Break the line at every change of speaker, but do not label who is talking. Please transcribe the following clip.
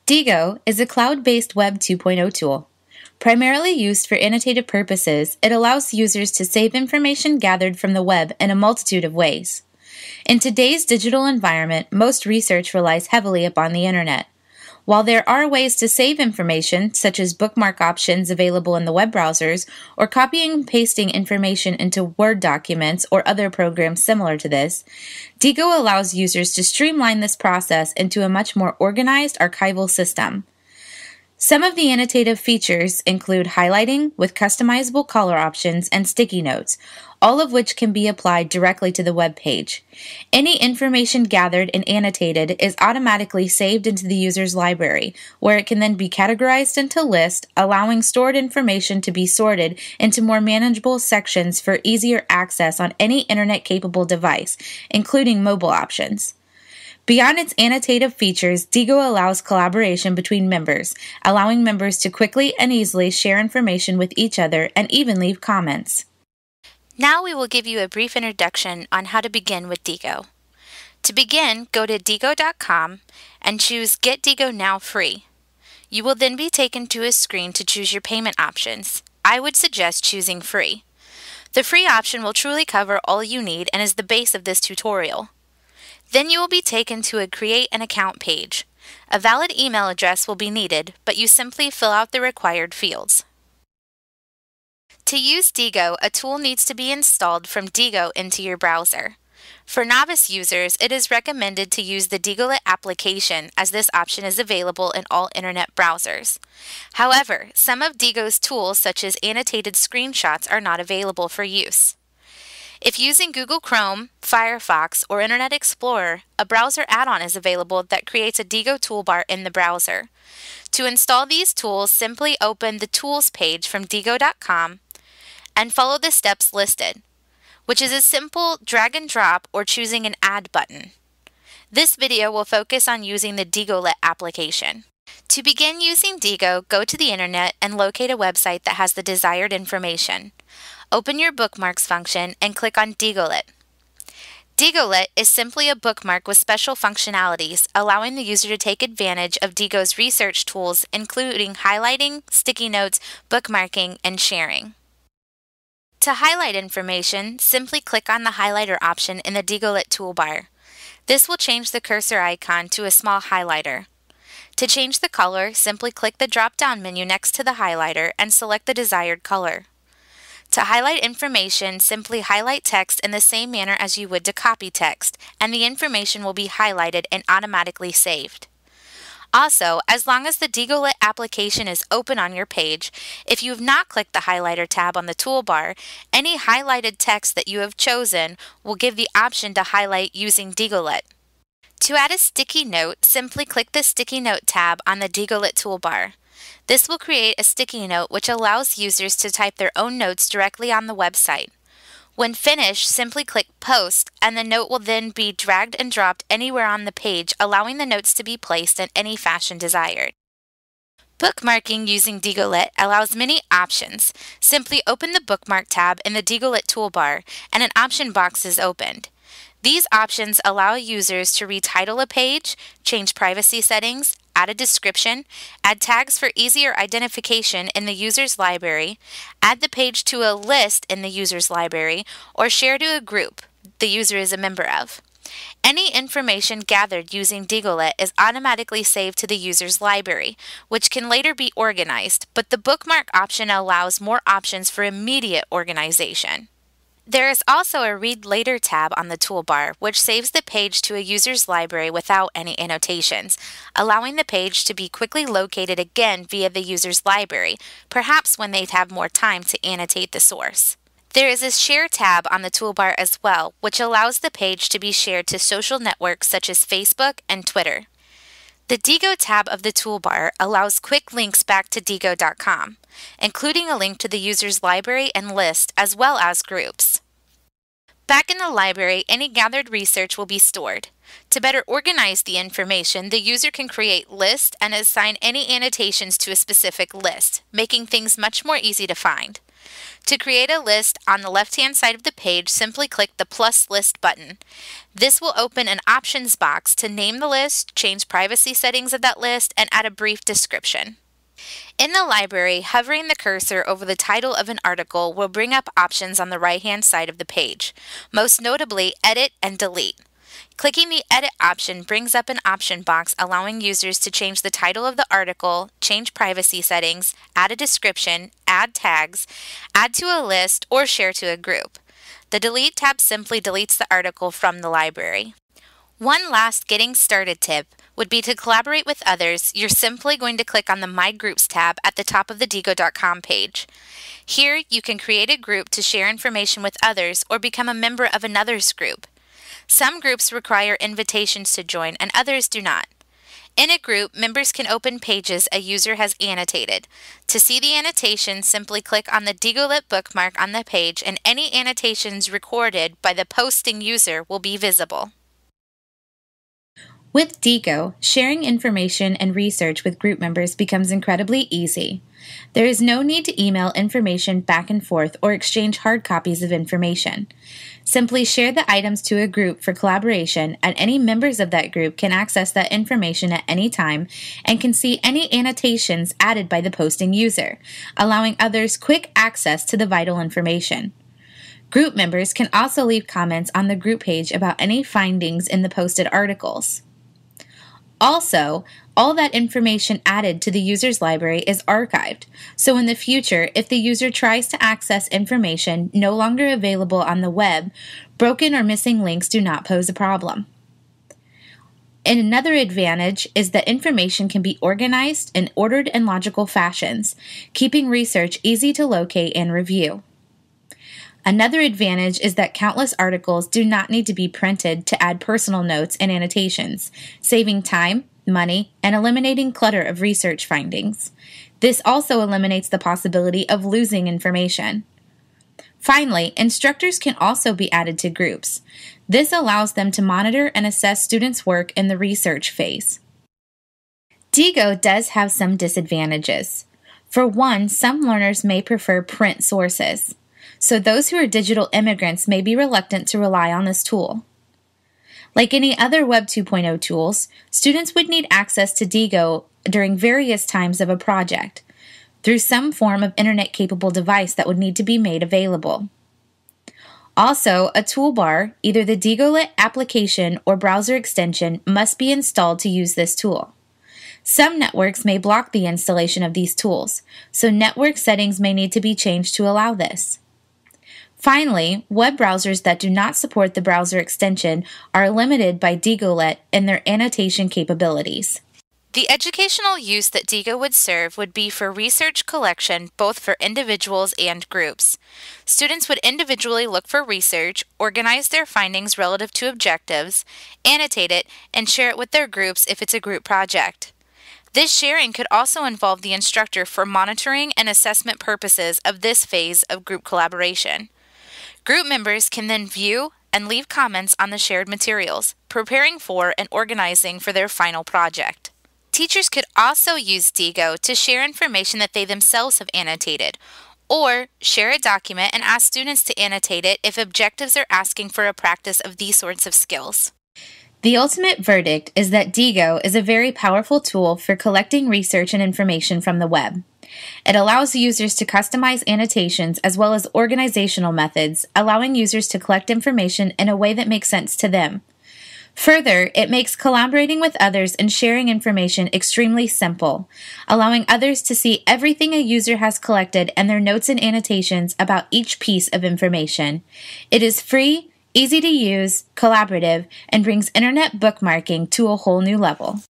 Diigo is a cloud-based Web 2.0 tool. Primarily used for annotative purposes, it allows users to save information gathered from the web in a multitude of ways. In today's digital environment, most research relies heavily upon the internet. While there are ways to save information, such as bookmark options available in the web browsers, or copying and pasting information into Word documents or other programs similar to this, Diigo allows users to streamline this process into a much more organized archival system. Some of the annotative features include highlighting with customizable color options and sticky notes, all of which can be applied directly to the web page. Any information gathered and annotated is automatically saved into the user's library, where it can then be categorized into lists, allowing stored information to be sorted into more manageable sections for easier access on any internet-capable device, including mobile options. Beyond its annotative features, Diigo allows collaboration between members, allowing members to quickly and easily share information with each other and even leave comments.
Now we will give you a brief introduction on how to begin with Diigo. To begin, go to Diigo.com and choose Get Diigo Now Free. You will then be taken to a screen to choose your payment options. I would suggest choosing Free. The free option will truly cover all you need and is the base of this tutorial. Then you will be taken to a Create an Account page. A valid email address will be needed, but you simply fill out the required fields. To use Diigo, a tool needs to be installed from Diigo into your browser. For novice users, it is recommended to use the Diigolet application, as this option is available in all internet browsers. However, some of Diigo's tools, such as annotated screenshots, are not available for use. If using Google Chrome, Firefox, or Internet Explorer, a browser add-on is available that creates a Diigo toolbar in the browser. To install these tools, simply open the Tools page from Diigo.com and follow the steps listed, which is a simple drag and drop or choosing an Add button. This video will focus on using the Diigolet application. To begin using Diigo, go to the Internet and locate a website that has the desired information. Open your Bookmarks function and click on Diigolet. Diigolet is simply a bookmark with special functionalities, allowing the user to take advantage of Diigo's research tools, including highlighting, sticky notes, bookmarking, and sharing. To highlight information, simply click on the highlighter option in the Diigolet toolbar. This will change the cursor icon to a small highlighter. To change the color, simply click the drop-down menu next to the highlighter and select the desired color. To highlight information, simply highlight text in the same manner as you would to copy text, and the information will be highlighted and automatically saved. Also, as long as the Diigolet application is open on your page, if you have not clicked the highlighter tab on the toolbar, any highlighted text that you have chosen will give the option to highlight using Diigolet. To add a sticky note, simply click the Sticky Note tab on the Diigolet toolbar. This will create a sticky note which allows users to type their own notes directly on the website. When finished, simply click Post, and the note will then be dragged and dropped anywhere on the page, allowing the notes to be placed in any fashion desired. Bookmarking using Diigolet allows many options. Simply open the Bookmark tab in the Diigolet toolbar, and an option box is opened. These options allow users to retitle a page, change privacy settings, add a description, add tags for easier identification in the user's library, add the page to a list in the user's library, or share to a group the user is a member of. Any information gathered using Diigolet is automatically saved to the user's library, which can later be organized, but the bookmark option allows more options for immediate organization. There is also a Read Later tab on the toolbar, which saves the page to a user's library without any annotations, allowing the page to be quickly located again via the user's library, perhaps when they have more time to annotate the source. There is a Share tab on the toolbar as well, which allows the page to be shared to social networks such as Facebook and Twitter. The Diigo tab of the toolbar allows quick links back to Diigo.com, including a link to the user's library and list, as well as groups. Back in the library, any gathered research will be stored. To better organize the information, the user can create lists and assign any annotations to a specific list, making things much more easy to find. To create a list on the left-hand side of the page, simply click the plus list button. This will open an options box to name the list, change privacy settings of that list, and add a brief description. In the library, hovering the cursor over the title of an article will bring up options on the right-hand side of the page, most notably Edit and Delete. Clicking the Edit option brings up an option box allowing users to change the title of the article, change privacy settings, add a description, add tags, add to a list, or share to a group. The Delete tab simply deletes the article from the library. One last getting started tip would be to collaborate with others. You're simply going to click on the My Groups tab at the top of the Diigo.com page. Here, you can create a group to share information with others or become a member of another's group. Some groups require invitations to join and others do not. In a group, members can open pages a user has annotated. To see the annotation, simply click on the Diigo bookmark on the page and any annotations recorded by the posting user will be visible.
With Diigo, sharing information and research with group members becomes incredibly easy. There is no need to email information back and forth or exchange hard copies of information. Simply share the items to a group for collaboration, and any members of that group can access that information at any time and can see any annotations added by the posting user, allowing others quick access to the vital information. Group members can also leave comments on the group page about any findings in the posted articles. Also, all that information added to the user's library is archived, so in the future, if the user tries to access information no longer available on the web, broken or missing links do not pose a problem. And another advantage is that information can be organized and ordered in logical fashions, keeping research easy to locate and review. Another advantage is that countless articles do not need to be printed to add personal notes and annotations, saving time, money, and eliminating clutter of research findings. This also eliminates the possibility of losing information. Finally, instructors can also be added to groups. This allows them to monitor and assess students' work in the research phase. Diigo does have some disadvantages. For one, some learners may prefer print sources, so those who are digital immigrants may be reluctant to rely on this tool. Like any other Web 2.0 tools, students would need access to Diigo during various times of a project, through some form of internet-capable device that would need to be made available. Also, a toolbar, either the Diigo application or browser extension, must be installed to use this tool. Some networks may block the installation of these tools, so network settings may need to be changed to allow this. Finally, web browsers that do not support the browser extension are limited by Diigo in their annotation capabilities.
The educational use that Diigo would serve would be for research collection, both for individuals and groups. Students would individually look for research, organize their findings relative to objectives, annotate it, and share it with their groups if it's a group project. This sharing could also involve the instructor for monitoring and assessment purposes of this phase of group collaboration. Group members can then view and leave comments on the shared materials, preparing for and organizing for their final project. Teachers could also use Diigo to share information that they themselves have annotated, or share a document and ask students to annotate it if objectives are asking for a practice of these sorts of skills.
The ultimate verdict is that Diigo is a very powerful tool for collecting research and information from the web. It allows users to customize annotations as well as organizational methods, allowing users to collect information in a way that makes sense to them. Further, it makes collaborating with others and sharing information extremely simple, allowing others to see everything a user has collected and their notes and annotations about each piece of information. It is free, easy to use, collaborative, and brings internet bookmarking to a whole new level.